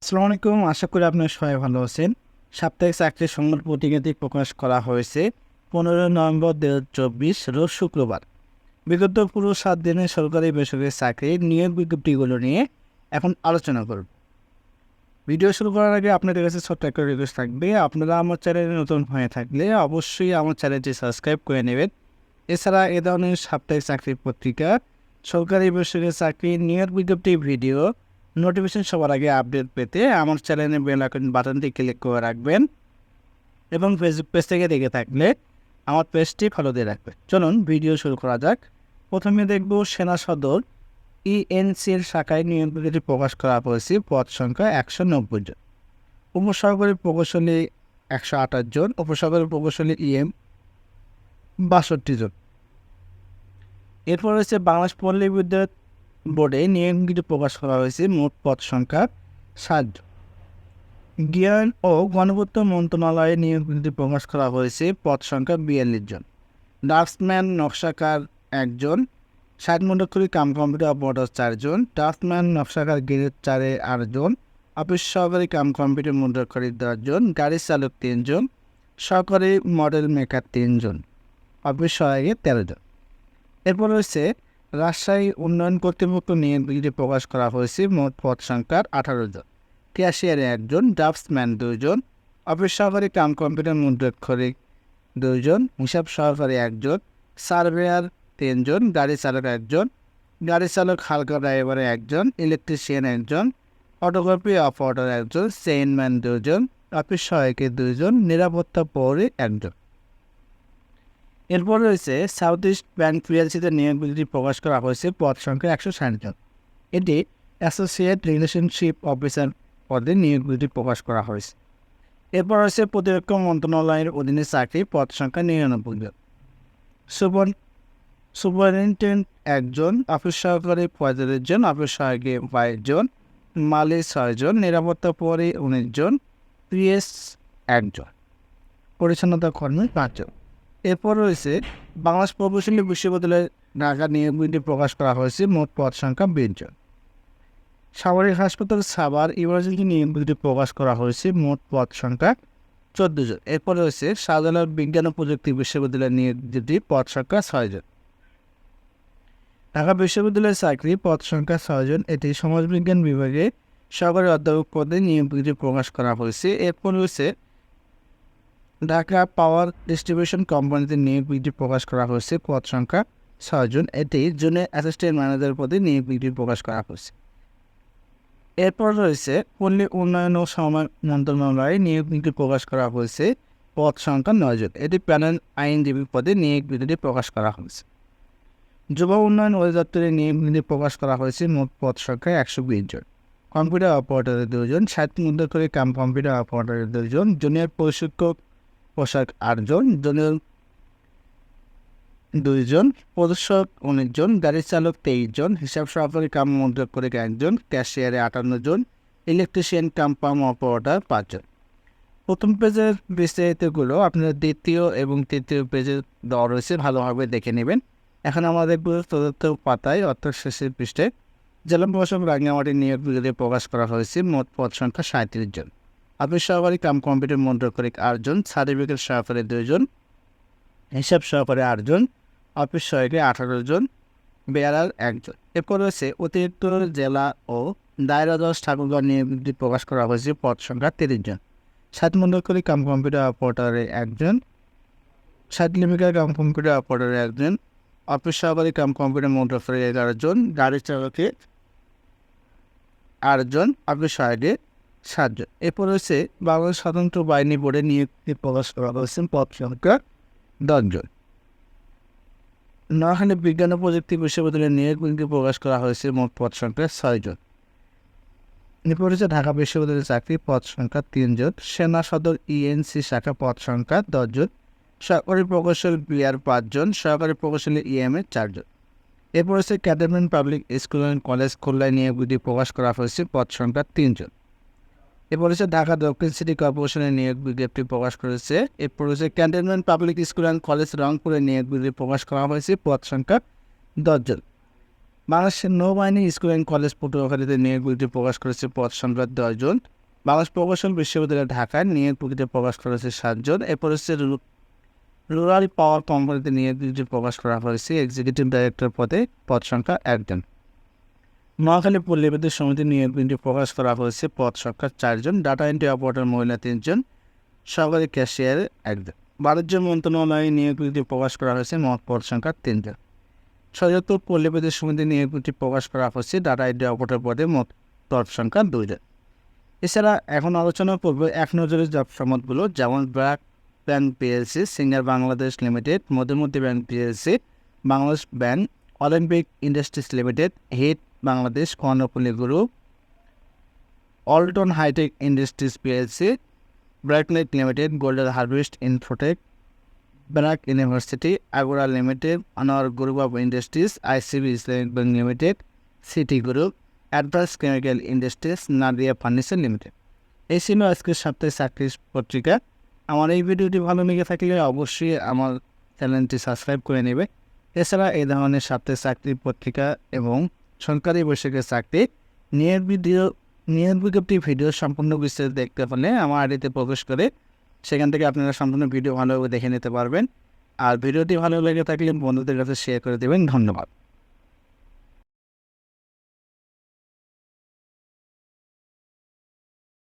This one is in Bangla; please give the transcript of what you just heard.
আসসালামু আলাইকুম। আশা করি আপনারা সবাই ভালো আছেন। সাপ্তাহিক চাকরির সংবাদ পত্রিকাটি প্রকাশ করা হয়েছে 15 নভেম্বর 2024 রোজ শুক্রবার। বিগত পুরো 7 দিনের সরকারি বেসরকারি চাকরির নিয়োগ বিজ্ঞপ্তিগুলো নিয়ে এখন আলোচনা করব। ভিডিও শুরু করার আগে আপনাদের কাছে ছোট্ট একটা রিকোয়েস্ট থাকবে, আপনারা আমার চ্যানেলে নতুন হয়ে থাকলে অবশ্যই আমার চ্যানেলটি সাবস্ক্রাইব করে নেবেন। এছাড়া এ ধরনের সাপ্তাহিক চাকরির পত্রিকা, সরকারি বেসরকারি চাকরির নিয়োগ বিজ্ঞপ্তির ভিডিও নোটিফিকেশন সবার আগে আপডেট পেতে আমার চ্যানেলের বেল আইকন বাটনটি ক্লিক করে রাখবেন এবং ফেসবুক পেজ থেকে দেখে থাকলে আমার পেজটি ফলো দিয়ে রাখবেন। চলুন ভিডিও শুরু করা যাক। প্রথমে দেখব সেনা সদর ইএনসির শাখায় নিয়োগ বিজ্ঞপ্তি প্রকাশ করা হয়েছে। পদ সংখ্যা 190 জন, উপসহকারী প্রকৌশলী 128 জন, উপসহকারী প্রকৌশলী ইএম 62 জন। এরপর রয়েছে বাংলাদেশ পল্লী বিদ্যুৎ বোর্ডে নিয়োগ বিজ্ঞপ্তি প্রকাশ করা হয়েছে। মোট পদ সংখ্যা 7 জন। জ্ঞান ও গণপূর্ত মন্ত্রণালয়ে নিয়োগ বিজ্ঞপ্তি প্রকাশ করা হয়েছে। পদ সংখ্যা 42 জন। ড্রাফটসম্যান নকশাকার 1 জন, 60 মন্ডকরী কাম কম্পিউটার অপারেটর 4 জন, ড্রাফটসম্যান নকশাকার গ্রেড 4-এ 8 জন, অফিস সহকারী কাম কম্পিউটার মুদ্রাক্ষরিক 10 জন, গাড়ি চালক 3 জন, সহকারী মডেল মেকার 3 জন, অফিস সহায়কে 13 জন। এরপর রয়েছে রাজশাহী উন্নয়ন কর্তৃপক্ষ নিয়োগ বিজ্ঞপ্তি প্রকাশ করা হয়েছে। মোট পদ সংখ্যার 18 জন। ক্যাশিয়ারে 1 জন, ড্রাফটসম্যান 2 জন, অফিস সহকারী কাম কম্পিউটার মুদ্রাক্ষরিক 2 জন, হিসাব সহকারী 1 জন, সার্ভেয়ার 3 জন, গাড়ি চালক 1 জন, গাড়ি চালক হালকা ড্রাইভারে 1 জন, ইলেকট্রিশিয়ান 1 জন, ফটোকপি অপারেটর 1 জন, চেইনম্যান 2 জন, অফিস সহায়কে 2 জন, নিরাপত্তা প্রহরী 1 জন। এরপর রয়েছে সাউথ ইস্ট ব্যাংক পিএলসিতে নিয়োগ বিজ্ঞপ্তি প্রকাশ করা হয়েছে। পদ সংখ্যা 160 জন। এটি অ্যাসোসিয়েট রিলেশনশিপ অফিসার পদে নিয়োগ বিজ্ঞপ্তি প্রকাশ করা হয়েছে। এরপর রয়েছে প্রতিরক্ষা মন্ত্রণালয়ের অধীনে চাকরি। পদ সংখ্যা 99 জন। সুপারিনটেন্ডেন্ট 1 জন, অফিস সহকারী 45 জন, অফিস সহায়কে 22 জন, মালি 6 জন, নিরাপত্তা প্রহরী 19 জন, পিএস 1 জন, পরিচ্ছন্নতা কর্মী 5 জন। এরপর রয়েছে বাংলাদেশ প্রকৌশলী বিশ্ববিদ্যালয়ের ঢাকা নিয়োগ বিজ্ঞপ্তি প্রকাশ করা হয়েছে। মোট পদ সংখ্যা 20 জন। সামরিক হাসপাতাল সাভার ইমার্জেন্সি নিয়োগ বিজ্ঞপ্তি প্রকাশ করা হয়েছে। মোট পদ সংখ্যা 14 জন। এরপর রয়েছে শাহজালাল বিজ্ঞান ও প্রযুক্তি বিশ্ববিদ্যালয়ের নিয়োগ বিজ্ঞপ্তি, পদ সংখ্যা 6 জন। ঢাকা বিশ্ববিদ্যালয়ের চাকরি, পদ সংখ্যা 6 জন। এটি সমাজবিজ্ঞান বিভাগে সহকারী অধ্যাপক পদে নিয়োগ বিজ্ঞপ্তি প্রকাশ করা হয়েছে। এরপর রয়েছে ঢাকা পাওয়ার ডিস্ট্রিবিউশন কোম্পানিতে নিয়োগ বিজ্ঞপ্তি প্রকাশ করা হয়েছে। পদ সংখ্যা 6 জন। এটি জুনিয়র অ্যাসিস্ট্যান্ট ম্যানেজার পদে নিয়োগ বিজ্ঞপ্তি প্রকাশ করা হয়েছে। এরপর রয়েছে পল্লী উন্নয়ন ও সমবায় মন্ত্রণালয়ে নিয়োগ বিজ্ঞপ্তি প্রকাশ করা হয়েছে। পদ সংখ্যা 9 জন। এটি প্যানেল আইনজীবী পদে নিয়োগ বিজ্ঞপ্তি প্রকাশ করা হয়েছে। যুব উন্নয়ন অধিদপ্তরে নিয়োগ বিজ্ঞপ্তি প্রকাশ করা হয়েছে। মোট পদ সংখ্যা 120 জন। কম্পিউটার অপারেটরের 2 জন, 60 মুদ্রাক্ষরিক কাম কম্পিউটার অপারেটরের 2 জন, জুনিয়র প্রশিক্ষক পোশাক 8 জন, জুনিয়র 2 জন, প্রদর্শক 19 জন, গাড়ি চালক 23 জন, হিসাব সহকারী কাম মুদ্রাক্ষরিক 1 জন, ক্যাশিয়ারে 58 জন, ইলেকট্রিশিয়ান কাম পাম্প অপারেটর 5 জন। প্রথম পেজের বিস্তারিতগুলো আপনার দ্বিতীয় এবং তৃতীয় পেজে দেওয়া রয়েছে, ভালোভাবে দেখে নেবেন। এখন আমাদের চতুর্থ পাতায় অর্থাৎ শেষের পৃষ্ঠায় জেলা প্রশাসক রাঙ্গামাটি নিয়োগ বিজ্ঞপ্তি প্রকাশ করা হয়েছে। মোট পদ সংখ্যা 37 জন। অফিস সহকারী কাম কম্পিউটার মুদ্রাক্ষরিক 8 জন, সার্টিফিকেট সহকারী 2 জন, হিসাব সহকারী 8 জন, অফিস সহায়কে 18 জন, বেয়ারার 1 জন। এরপর রয়েছে অতিরিক্ত জেলা ও দায়রা জজ ঠাকুরগাঁও নিয়োগ বিজ্ঞপ্তি প্রকাশ করা হয়েছে। পদ সংখ্যা 30 জন। 7 মুদ্রাক্ষরিক কাম কম্পিউটার অপারেটরে 1 জন, 7 লিপিকার কাম কম্পিউটার অপারেটরে 1 জন, অফিস সহকারী কাম কম্পিউটার মুদ্রাক্ষরিক 11 জন, গাড়ি চালকে 8 জন, অফিস সহায়কে 7 জন। এরপর রয়েছে বাংলাদেশ স্বতন্ত্র বাহিনী বোর্ডে নিয়োগটি প্রকাশ করা হয়েছে। পদ সংখ্যা 10 জন। নোয়াখালী বিজ্ঞান ও প্রযুক্তি বিশ্ববিদ্যালয়ের নিয়োগ বিজ্ঞপ্তি প্রকাশ করা হয়েছে। মোট পদ সংখ্যা 6 জন। এরপর রয়েছে ঢাকা বিশ্ববিদ্যালয়ের চাকরি, পদ সংখ্যা 3 জন। সেনা সদর ইএনসি শাখা, পদ সংখ্যা 10 জন। সরকারি প্রকৌশল বিআর 5 জন, সরকারি প্রকৌশলী ইএমএ 4 জন। এরপর রয়েছে cantonment public school and college খুলনায় নিয়োগ বিজ্ঞপ্তি প্রকাশ করা হয়েছে। পদ সংখ্যা 3 জন। এরপর রয়েছে ঢাকা দক্ষিণ সিটি কর্পোরেশনের নিয়োগ বিজ্ঞপ্তি প্রকাশ করেছে। এরপর রয়েছে cantonment public school and college রংপুরে নিয়োগ বিজ্ঞপ্তি প্রকাশ করা হয়েছে। পদ সংখ্যা 10 জন। বাংলাদেশের নৌবাহিনী স্কুল অ্যান্ড কলেজ পটুয়াখালীতে নিয়োগ বিজ্ঞপ্তি প্রকাশ করেছে। পদ সংখ্যা 10 জন। বাংলাদেশ প্রকৌশল বিশ্ববিদ্যালয় ঢাকায় নিয়োগ প্রক্রিয়া প্রকাশ করেছে 7 জন। এরপর হচ্ছে রুরাল পাওয়ার কোম্পানিতে নিয়োগ বিজ্ঞপ্তি প্রকাশ করা হয়েছে এক্সিকিউটিভ ডাইরেক্টর পদে, পদ সংখ্যা 1 জন। নোয়াখালী পল্লী বিদ্যুৎ সমিতি নিয়োগ বিজ্ঞপ্তি প্রকাশ করা হয়েছে, পদ সংখ্যা 4 জন। ডাটা এন্ট্রি অপারেটর মহিলা 3 জন, সহকারী ক্যাশিয়ার 1 জন। বাণিজ্য মন্ত্রণালয়ে নিয়োগ বিজ্ঞপ্তি প্রকাশ করা হয়েছে, মোট পদ সংখ্যা 3 জন। সৈয়দপুর পল্লী বিদ্যুৎ সমিতি নিয়োগ বিজ্ঞপ্তি প্রকাশ করা হয়েছে, ডাটা এন্ট্রি অপারেটর পদে, মোট পদ সংখ্যা 2 জন। এছাড়া এখন আলোচনা করব এক নজরে জব সংবাদগুলো, যেমন BRAC bank PLC, Singer Bangladesh limited, Madhumati bank PLC, Bangladesh bank, Olympic industries limited, hit Bangladesh, Karnaphuli group, Walton hitech industries PLC, BRACNet limited, golden harvest infotech, BRAC university, Agora limited, Anwar group of industries, ICB Islamic bank limited, city group, advance chemical industries, Nadia furniture limited. এই ছিল আজকের সাপ্তাহিক চাকরির পত্রিকা। আমার এই ভিডিওটি ভালো লেগে থাকলে অবশ্যই আমার চ্যানেলটি সাবস্ক্রাইব করে নেবে। এছাড়া এই ধরনের সাপ্তাহিক চাকরির পত্রিকা এবং সরকারি বেসরকারি চাকরি নিয়োগ বিজ্ঞপ্তি ভিডিও সম্পূর্ণ বিস্তারিত দেখতে হলে আমার আইডিতে প্রবেশ করে সেখান থেকে আপনারা সম্পূর্ণ ভিডিও ভালোভাবে দেখে নিতে পারবেন। আর ভিডিওটি ভালো লেগে থাকলে বন্ধুদের কাছে শেয়ার করে দেবেন। ধন্যবাদ।